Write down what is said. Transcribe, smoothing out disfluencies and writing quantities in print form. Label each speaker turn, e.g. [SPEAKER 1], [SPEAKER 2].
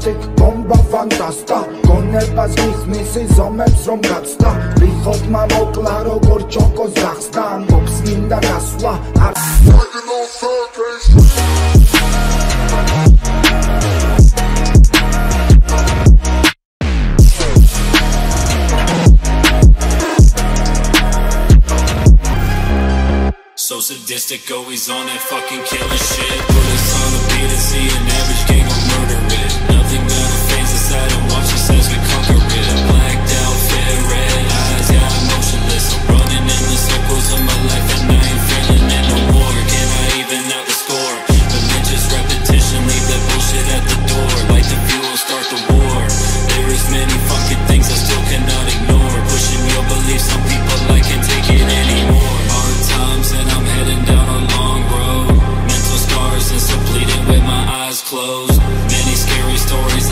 [SPEAKER 1] Static, bomba, fantasta Gonებას მიხმისი ზომებს რომ გაცდა ვიხოთ მამოკლა როგორ ჩოკოს გახსდა ამბობს მინდა გასვლა
[SPEAKER 2] So sadistic, always on that fucking killing shit. Put us on the beat and see an average gang will murder it. Nothing gonna phase us out and watch us as we conquer it. Blacked out, fit, red eyes, yeah, I'm motionless. I'm running in the circles of my life and I ain't feeling it no more. Can I even out the score? But then just repetition, leave that bullshit at the door. Light the fuel, start the war. There is many fucking things I still cannot ignore. Pushing your beliefs on people, I can't take it anymore. Hard times and I'm heading down a long road. Mental scars and still bleeding with my eyes closed. Many scary stories